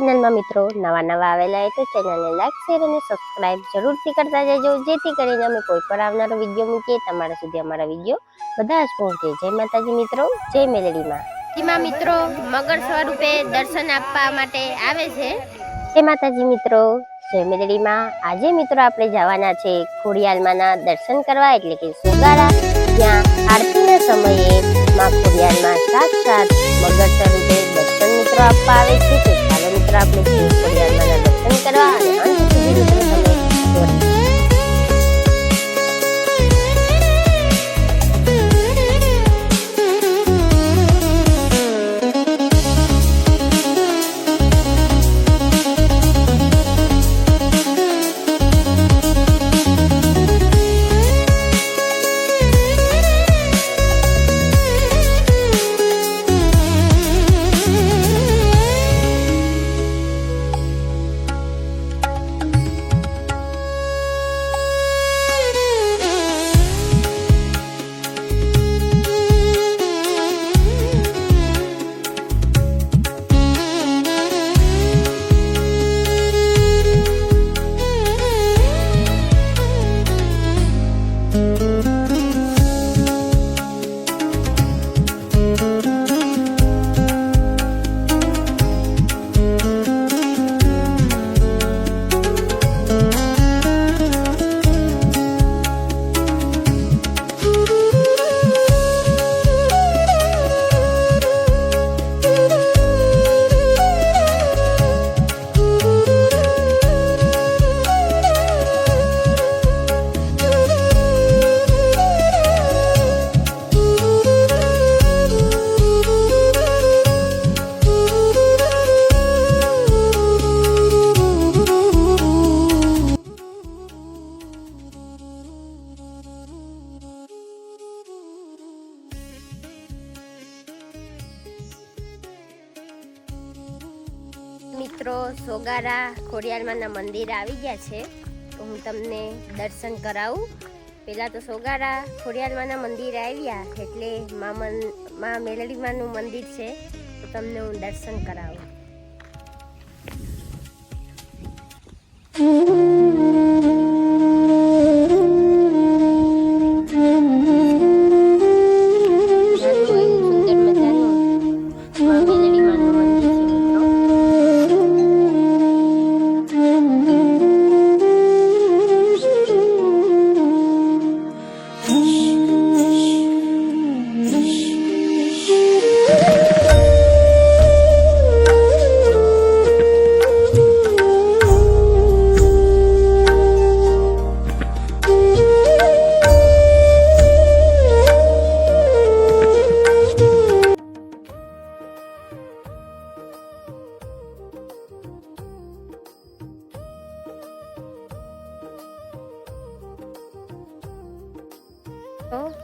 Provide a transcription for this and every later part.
ચેનલમાં મિત્રો નવા આવેલા હોય તો ચેનલને લાઈક શેર અને સબસ્ક્રાઇબ જરૂરથી કરતા જજો, જેથી કરીને અમે કોઈ પણ આવનારો વિડીયો મૂકીએ તમારા સુધી અમારા વિડીયો બધા જ પહોંચે। જય માતાજી મિત્રો, જય મેલડીમાં। જેમાં મિત્રો મગર સ્વરૂપે દર્શન આપવા માટે આવે છે। જય માતાજી મિત્રો, જય મેલડીમાં। આજે મિત્રો આપણે જવાના છે ખોડિયાલમાંના દર્શન કરવા, એટલે કે સોગારા, જ્યાં આરતીના સમયે માં ખોડિયાલમાં સાક્ષાત મગર સ્વરૂપે દર્શન મિત્રો આપવા આવે છે। તો ચાલો મિત્રો આપણે ખોડિયાલમાંના દર્શન કરવા અને અંત સુધી મિત્રો તમે મિત્રો સોગારા ખોડિયાલમાંના મંદિર આવી ગયા છે। તો હું તમને દર્શન કરાવું। પહેલાં તો સોગારા ખોડિયાલમાંના મંદિર આવ્યા એટલે માં મેલડીમાંનું મંદિર છે, તો તમને હું દર્શન કરાવું।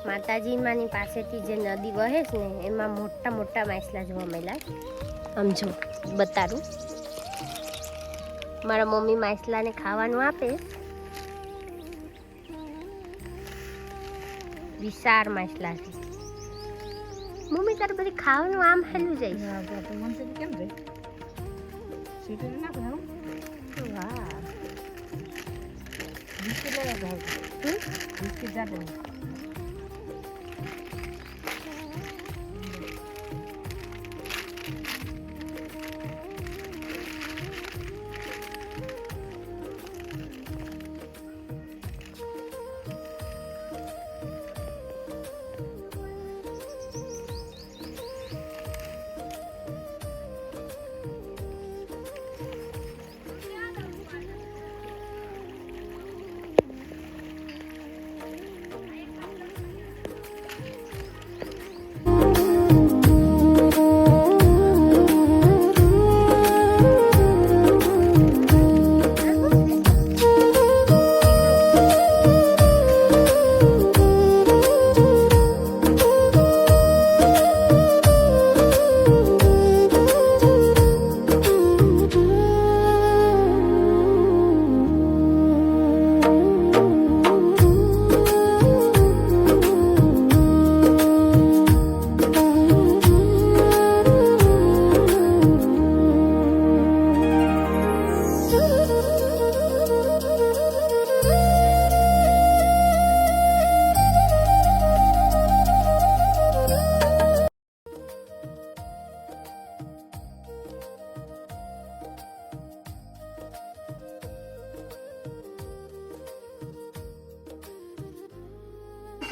માતાજી માની પાસેથી જે નદી વહે છે ને, એમાં મોટા મોટા માછલા જોવા મળ્યા। આમ જો બતાડું, મારા મમ્મી માછલાને ખાવાનું આપે, વિશાળ માછલા છે। મમ્મી તારે બધી ખાવાનું આમ હેલું જાય કેમ વાહ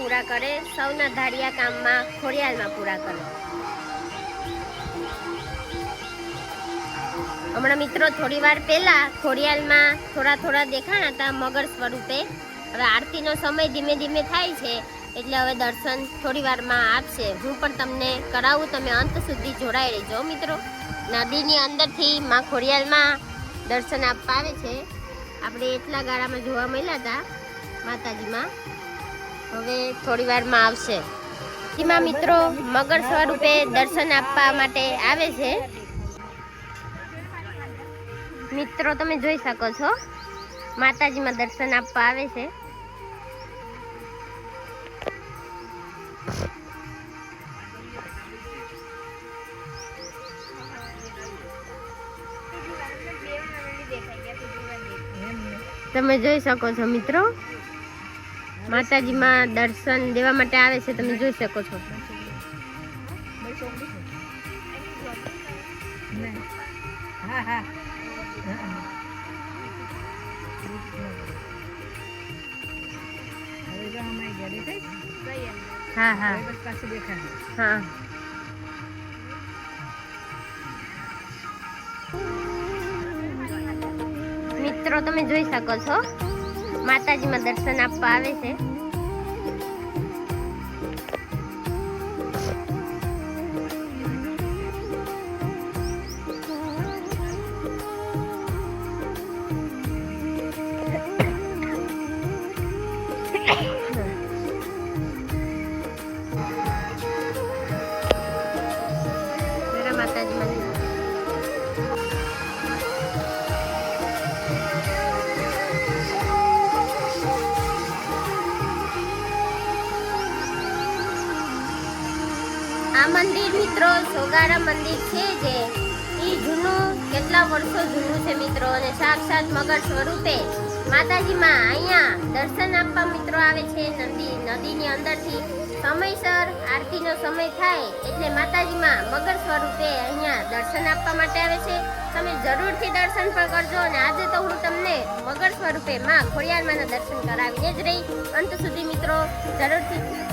પૂરા કરે, સૌના ધાર્યા કામમાં ખોડિયાલમાં પૂરા કરે. હમણાં મિત્રો થોડી વાર પહેલા ખોડિયાલમાં થોડા દેખાણા હતા મગર સ્વરૂપે. હવે આરતીનો સમય ધીમે ધીમે થાય છે એટલે હવે દર્શન થોડી વારમાં આપશે. હું પણ તમને કરાવું, તમે અંત સુધી જોડાઈ રહેજો મિત્રો. નદીની અંદરથી માં ખોડિયાલમાં દર્શન આપવા આવે છે. આપણે એટલા ગાળામાં જોવા મળ્યા હતા માતાજીમાં, હવે થોડી વારમાં આવશે. એમાં મિત્રો મગર સ્વરૂપે દર્શન આપવા માટે આવે છે. મિત્રો તમે જોઈ શકો છો માતાજીમાં દર્શન આપવા આવે છે. તમે જોઈ શકો છો મિત્રો માતાજીમાં દર્શન દેવા માટે આવે છે. તમે જોઈ શકો છો. હા હા હા. મિત્રો તમે જોઈ શકો છો માતાજીમાં દર્શન આપવા આવે છે. આ મંદિર મિત્રો સોગારા મંદિર છે જે ઈ જૂનું કેટલા વર્ષો જૂનું છે મિત્રો, અને સાક્ષાત મગર સ્વરૂપે માતાજીમાં અહીંયા દર્શન આપવા મિત્રો આવે છે. નદીની અંદરથી સમયસર આરતીનો સમય થાય એટલે માતાજીમાં મગર સ્વરૂપે અહીંયા દર્શન આપવા માટે આવે છે. તમે જરૂરથી દર્શન પણ કરજો. અને આજે તો હું તમને મગર સ્વરૂપે માં ખોડિયારમાંના દર્શન કરાવીને જ રહી. અંત સુધી મિત્રો જરૂરથી મિત્રો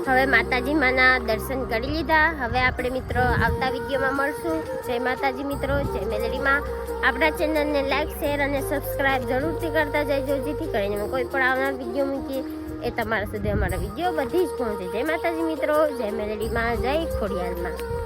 હવે માતાજી માના દર્શન કરી લીધા. હવે આપણે મિત્રો આવતા વિડીયોમાં મળશું. જય માતાજી મિત્રો, જય મેલેડીમાં. આપણા ચેનલને લાઈક, શેર અને સબસ્ક્રાઇબ જરૂરથી કરતા જજો, જેથી કરીને કોઈ પણ આવનાર વિડીયો મૂકીએ એ તમારા સુધી અમારા વિડીયો બધી જ પહોંચે. જય માતાજી મિત્રો, જય મેલેડીમાં, જય ખોડિયારમાં.